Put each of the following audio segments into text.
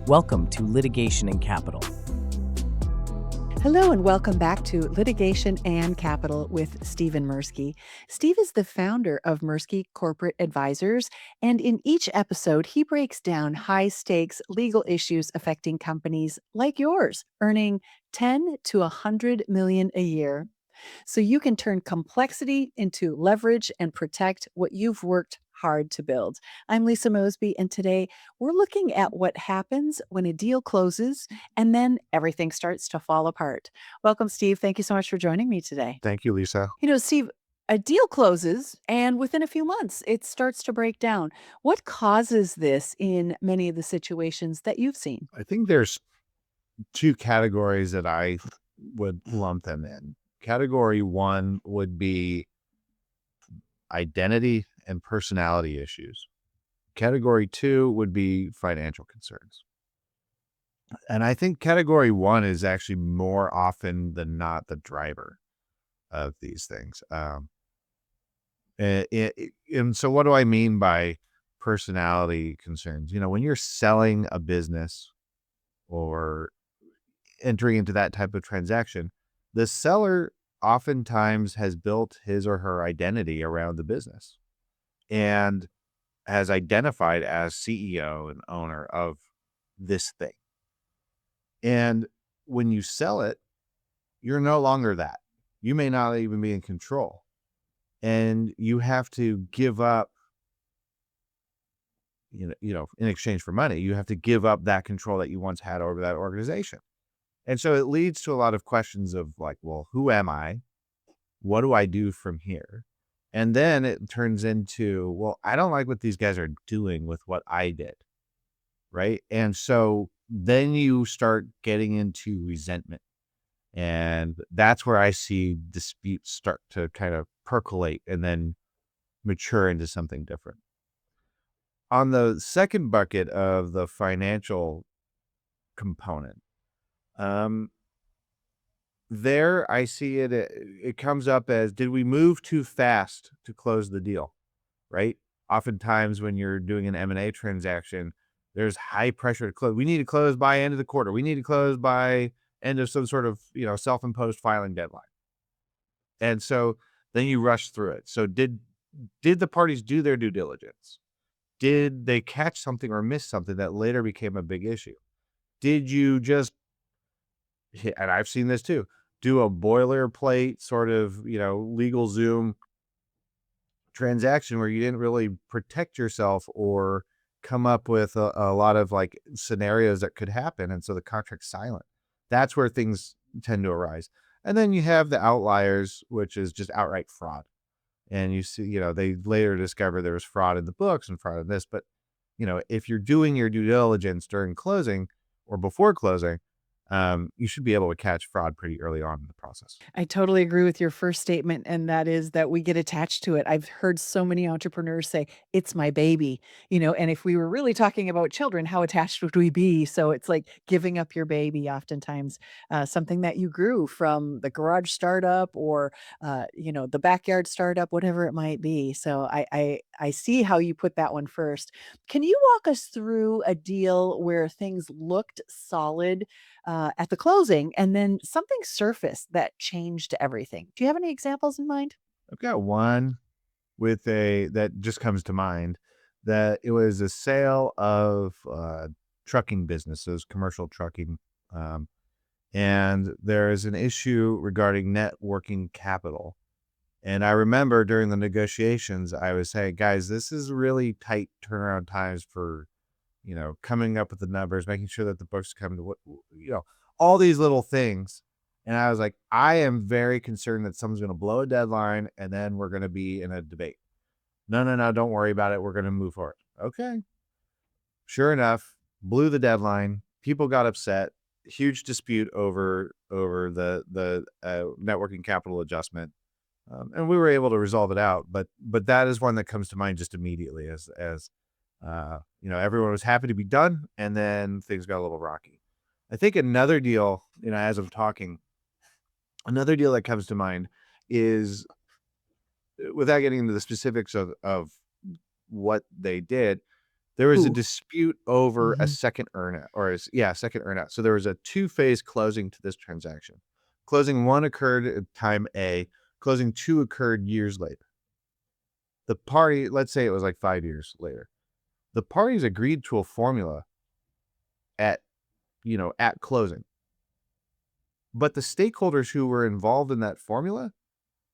Welcome to Litigation and Capital. Hello and welcome back to Litigation and Capital with Steven Mirsky. Steve is the founder of Mirsky Corporate Advisors, and in each episode, he breaks down high-stakes legal issues affecting companies like yours, earning 10 to 100 million a year. So you can turn complexity into leverage and protect what you've worked hard to build. I'm Lisa Mosbey, and today we're looking at what happens when a deal closes and then everything starts to fall apart. Welcome, Steve. Thank you so much for joining me today. Thank you, Lisa. Steve, a deal closes and within a few months it starts to break down. What causes this in many of the situations that you've seen? I think there's two categories that I would lump them in. Category one would be identity and personality issues. Category two would be financial concerns. And I think category one is actually more often than not the driver of these things. And so what do I mean by personality concerns? When you're selling a business or entering into that type of transaction, the seller oftentimes has built his or her identity around the business and has identified as CEO and owner of this thing. And when you sell it, you're no longer that. You may not even be in control. And you have to give up, in exchange for money, you have to give up that control that you once had over that organization. And so it leads to a lot of questions of like, well, who am I? What do I do from here? And then it turns into, well, I don't like what these guys are doing with what I did, right? And so then you start getting into resentment. And that's where I see disputes start to kind of percolate and then mature into something different. On the second bucket of the financial component, there I see it comes up as, did we move too fast to close the deal, right? Oftentimes when you're doing an M&A transaction, there's high pressure to close. We need to close by end of the quarter. We need to close by end of some sort of, self-imposed filing deadline. And so then you rush through it. So did the parties do their due diligence? Did they catch something or miss something that later became a big issue? Did you just, and I've seen this too, do a boilerplate sort of, legal Zoom transaction where you didn't really protect yourself or come up with a lot of like scenarios that could happen. And so the contract's silent. That's where things tend to arise. And then you have the outliers, which is just outright fraud. And you see, they later discover there was fraud in the books and fraud in this. But, if you're doing your due diligence during closing or before closing, you should be able to catch fraud pretty early on in the process. I totally agree with your first statement, and that is that we get attached to it. I've heard so many entrepreneurs say, it's my baby, and if we were really talking about children, how attached would we be? So it's like giving up your baby, oftentimes, something that you grew from the garage startup or, the backyard startup, whatever it might be. So I see how you put that one first. Can you walk us through a deal where things looked solid at the closing, and then something surfaced that changed everything? Do you have any examples in mind? I've got one that just comes to mind, that it was a sale of trucking businesses, commercial trucking. And there's an issue regarding net working capital. And I remember during the negotiations, I was saying, guys, this is really tight turnaround times for, coming up with the numbers, making sure that the books come to what, all these little things. And I was like, I am very concerned that someone's going to blow a deadline and then we're going to be in a debate. No, don't worry about it. We're going to move forward. Okay. Sure enough, blew the deadline. People got upset. Huge dispute over the net working capital adjustment. And we were able to resolve it out. But that is one that comes to mind just immediately as everyone was happy to be done, and then things got a little rocky. I think another deal, as I'm talking, another deal that comes to mind is, without getting into the specifics of what they did, There was a Ooh. dispute over a Mhm. second earnout, second earnout. So there was a two-phase closing to this transaction. Closing one occurred at time A, closing two occurred years later. The party, let's say it was like 5 years later, the parties agreed to a formula at, at closing. But the stakeholders who were involved in that formula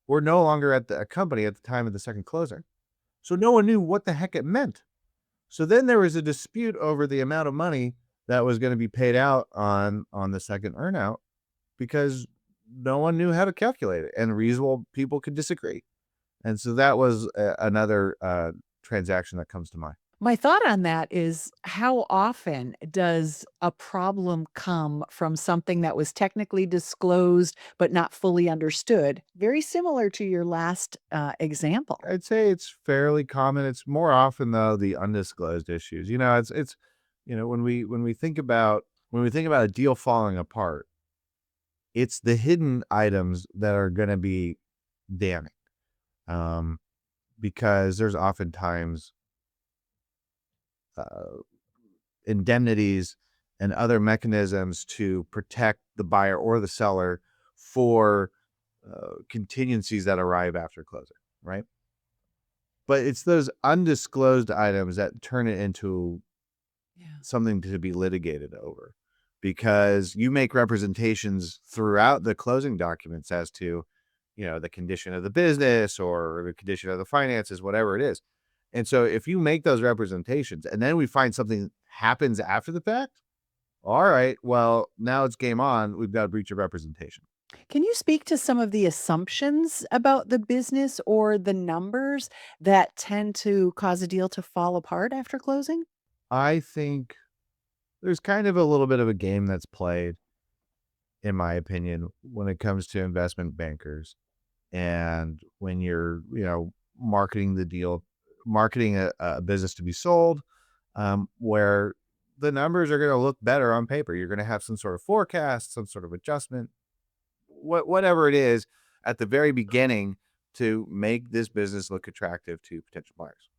were no longer at the company at the time of the second closing. So no one knew what the heck it meant. So then there was a dispute over the amount of money that was going to be paid out on the second earnout because no one knew how to calculate it, and reasonable people could disagree. And so that was another transaction that comes to mind. My thought on that is, how often does a problem come from something that was technically disclosed but not fully understood? Very similar to your last example. I'd say it's fairly common. It's more often though the undisclosed issues. It's when we think about a deal falling apart, it's the hidden items that are going to be damning. Um, because there's oftentimes uh, indemnities and other mechanisms to protect the buyer or the seller for contingencies that arrive after closing, right? But it's those undisclosed items that turn it into Yeah. something to be litigated over, because you make representations throughout the closing documents as to, the condition of the business or the condition of the finances, whatever it is. And so if you make those representations and then we find something happens after the fact, all right, well, now it's game on. We've got a breach of representation. Can you speak to some of the assumptions about the business or the numbers that tend to cause a deal to fall apart after closing? I think there's kind of a little bit of a game that's played, in my opinion, when it comes to investment bankers. And when you're, marketing the deal, marketing a business to be sold, where the numbers are going to look better on paper. You're going to have some sort of forecast, some sort of adjustment, whatever it is at the very beginning to make this business look attractive to potential buyers.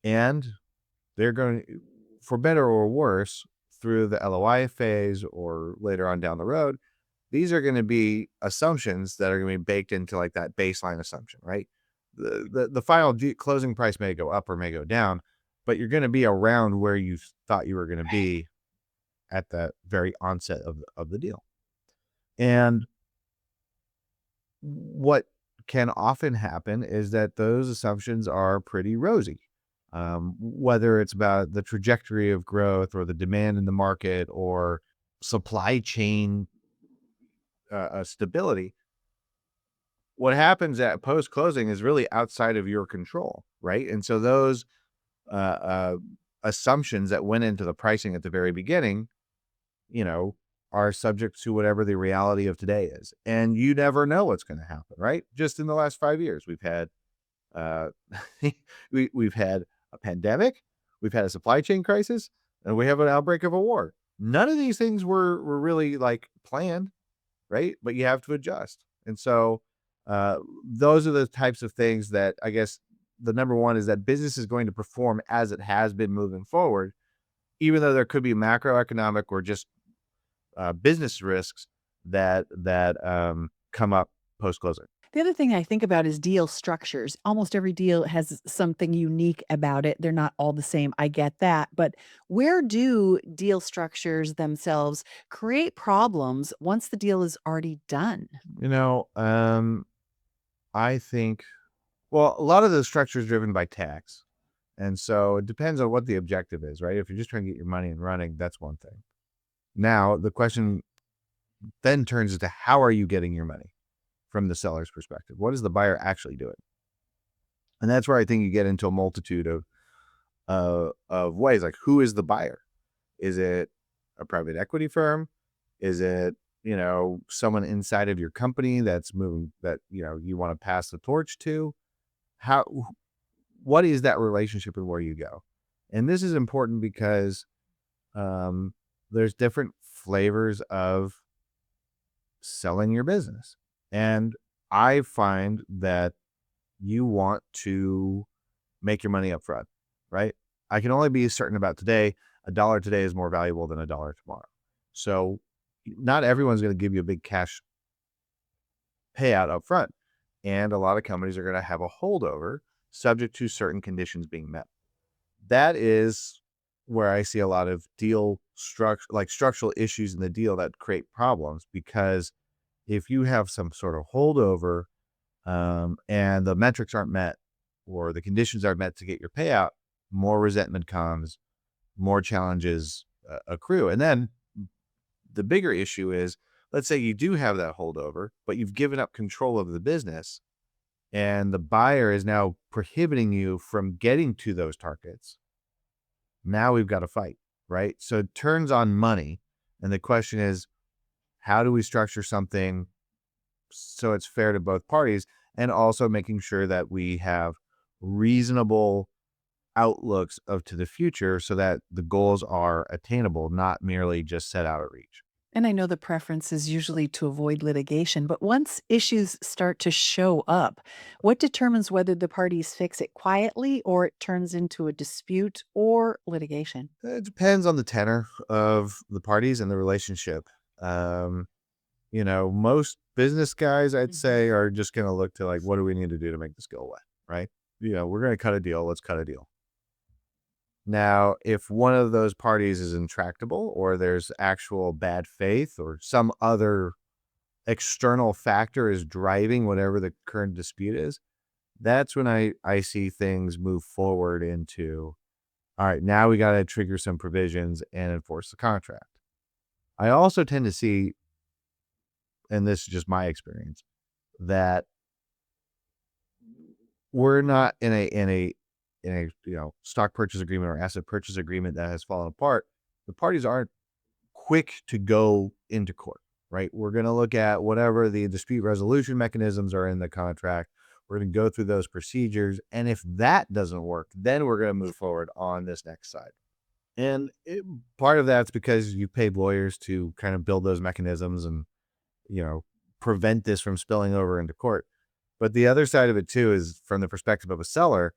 And they're going to, for better or worse, through the LOI phase or later on down the road, these are going to be assumptions that are going to be baked into like that baseline assumption, right? The final closing price may go up or may go down, but you're going to be around where you thought you were going to be at the very onset of the deal. And what can often happen is that those assumptions are pretty rosy. Whether it's about the trajectory of growth or the demand in the market or supply chain stability, what happens at post closing is really outside of your control, right? And so those uh, uh, assumptions that went into the pricing at the very beginning, you know, are subject to whatever the reality of today is, and you never know what's going to happen, right? Just in the last 5 years, we've had uh, we've had a pandemic, we've had a supply chain crisis, and we have an outbreak of a war. None of these things were really like planned, right? But you have to adjust. And so those are the types of things that I guess the number one is that business is going to perform as it has been moving forward, even though there could be macroeconomic or just business risks that come up post closing. The other thing I think about is deal structures. Almost every deal has something unique about it. They're not all the same. I get that. But where do deal structures themselves create problems once the deal is already done? You know, I think, well, a lot of the structure is driven by tax. And so it depends on what the objective is, right? If you're just trying to get your money and running, that's one thing. Now, the question then turns into how are you getting your money from the seller's perspective? What is the buyer actually doing? And that's where I think you get into a multitude of ways. Like, who is the buyer? Is it a private equity firm? Is it, someone inside of your company that's moving that, you want to pass the torch to? How, what is that relationship and where you go? And this is important because there's different flavors of selling your business. And I find that you want to make your money up front. right? I can only be certain about today. A dollar today is more valuable than a dollar tomorrow. So not everyone's going to give you a big cash payout up front. And a lot of companies are going to have a holdover subject to certain conditions being met. That is where I see a lot of deal structural issues in the deal that create problems, because if you have some sort of holdover and the metrics aren't met or the conditions aren't met to get your payout, more resentment comes, more challenges accrue. And then the bigger issue is, let's say you do have that holdover, but you've given up control of the business and the buyer is now prohibiting you from getting to those targets. Now we've got a fight, right? So it turns on money. And the question is, how do we structure something so it's fair to both parties, and also making sure that we have reasonable outlooks to the future so that the goals are attainable, not merely just set out of reach. And I know the preference is usually to avoid litigation, but once issues start to show up, what determines whether the parties fix it quietly or it turns into a dispute or litigation? It depends on the tenor of the parties and the relationship. Um, most business guys, I'd Mhm. say, are just going to look to like, what do we need to do to make this go away, right? We're going to cut a deal. Let's cut a deal. Now, if one of those parties is intractable or there's actual bad faith or some other external factor is driving whatever the current dispute is, that's when I see things move forward into, all right, now we got to trigger some provisions and enforce the contract. I also tend to see, and this is just my experience, that we're not in a stock purchase agreement or asset purchase agreement that has fallen apart. The parties aren't quick to go into court, right? We're going to look at whatever the dispute resolution mechanisms are in the contract. We're going to go through those procedures. And if that doesn't work, then we're going to move forward on this next side. And part of that's because you paid lawyers to kind of build those mechanisms and, you know, prevent this from spilling over into court. But the other side of it too is from the perspective of a seller,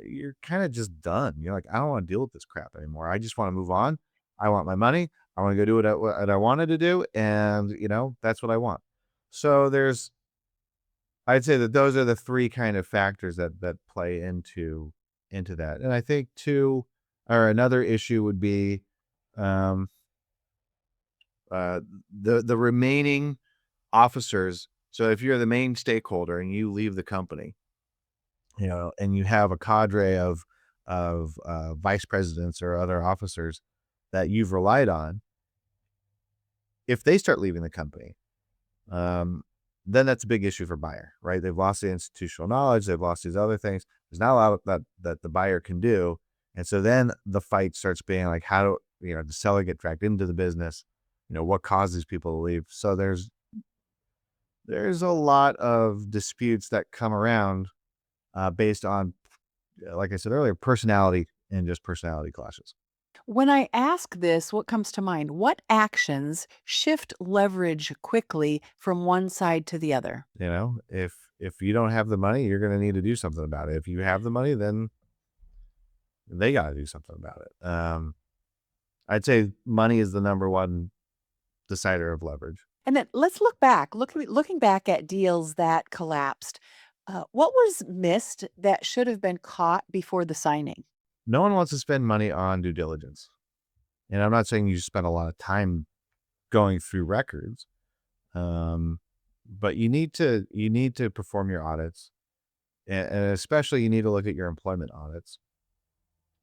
you're kind of just done. You're like, I don't want to deal with this crap anymore. I just want to move on. I want my money. I want to go do what I wanted to do. And, that's what I want. So I'd say that those are the three kind of factors that play into that. And I think another issue would be, um, uh, the remaining officers. So if you're the main stakeholder and you leave the company, and you have a cadre of vice presidents or other officers that you've relied on, if they start leaving the company, um, then that's a big issue for buyer, right? They've lost the institutional knowledge, they've lost these other things. There's not a lot that the buyer can do, and so then the fight starts being like, how do the seller get dragged into the business? What caused these people to leave? So there's a lot of disputes that come around based on, like I said earlier, personality and just personality clashes. When I ask this, what comes to mind? What actions shift leverage quickly from one side to the other? If you don't have the money, you're going to need to do something about it. If you have the money, then they got to do something about it. I'd say money is the number one decider of leverage. And then let's look back, looking back at deals that collapsed. What was missed that should have been caught before the signing? No one wants to spend money on due diligence, and I'm not saying you spend a lot of time going through records, um, but you need to perform your audits, and especially you need to look at your employment audits.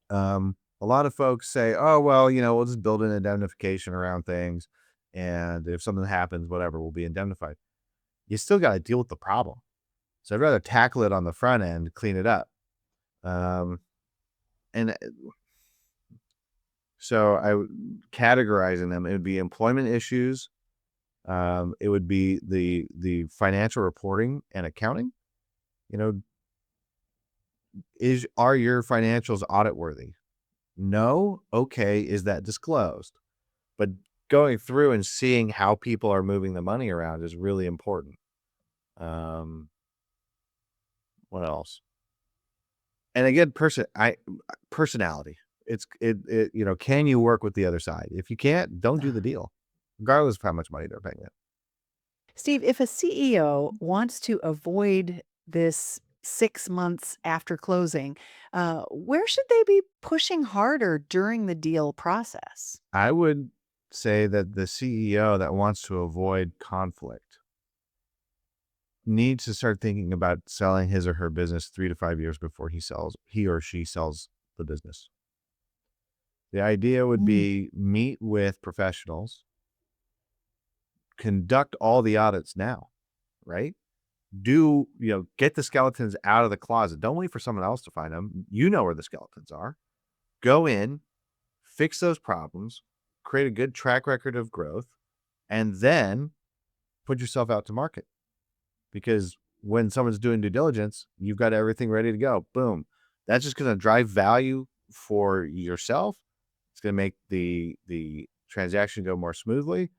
A lot of folks say, "Oh, well, we'll just build an indemnification around things, and if something happens, whatever, we'll be indemnified." You still got to deal with the problem. So I'd rather tackle it on the front end, clean it up. Um, and so categorizing them, it would be employment issues. It would be the financial reporting and accounting. You know, are your financials audit worthy? No. Okay. Is that disclosed? But going through and seeing how people are moving the money around is really important. Um, what else? And again, personality. Can you work with the other side? If you can't, don't do the deal, regardless of how much money they're paying you. Steve, if a CEO wants to avoid this 6 months after closing, where should they be pushing harder during the deal process? I would say that the CEO that wants to avoid conflict needs to start thinking about selling his or her business 3 to 5 years before he or she sells the business. The idea would be meet with professionals, conduct all the audits now, right? Get the skeletons out of the closet. Don't wait for someone else to find them. You know where the skeletons are. Go in, fix those problems, create a good track record of growth, and then put yourself out to market. Because when someone's doing due diligence, you've got everything ready to go. Boom. That's just going to drive value for yourself. It's going to make the transaction go more smoothly,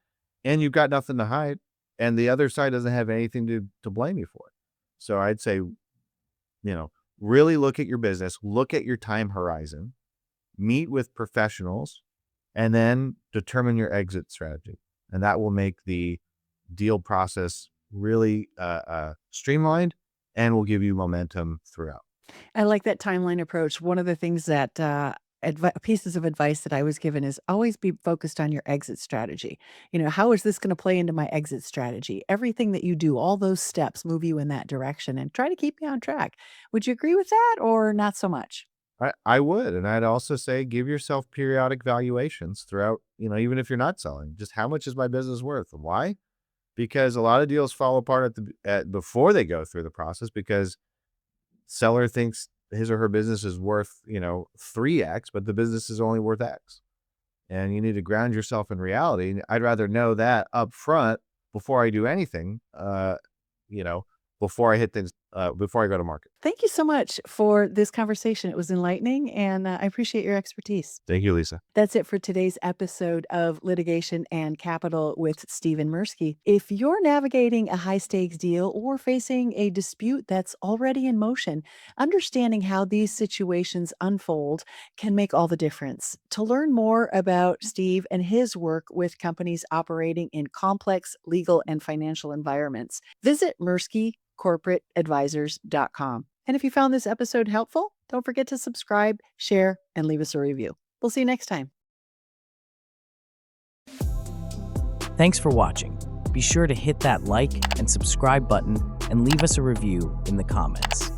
and you've got nothing to hide, and the other side doesn't have anything to blame you for it. So I'd say, really look at your business, look at your time horizon, meet with professionals, and then determine your exit strategy. And that will make the deal process really streamlined and will give you momentum throughout. I like that timeline approach. One of the things that pieces of advice that I was given is always be focused on your exit strategy. How is this going to play into my exit strategy? Everything that you do, all those steps move you in that direction and try to keep me on track. Would you agree with that or not so much? I would. And I'd also say give yourself periodic valuations throughout, even if you're not selling. Just how much is my business worth? Why? Because a lot of deals fall apart before they go through the process because seller thinks his or her business is worth, 3x, but the business is only worth X. And you need to ground yourself in reality. I'd rather know that up front before I do anything, before I hit things, before I go to market. Thank you so much for this conversation. It was enlightening, and I appreciate your expertise. Thank you, Lisa. That's it for today's episode of Litigation and Capital with Steven Mirsky. If you're navigating a high stakes deal or facing a dispute that's already in motion, understanding how these situations unfold can make all the difference. To learn more about Steve and his work with companies operating in complex legal and financial environments, visit MirskyCorporateAdvisors.com. And if you found this episode helpful, don't forget to subscribe, share, and leave us a review. We'll see you next time. Thanks for watching. Be sure to hit that like and subscribe button and leave us a review in the comments.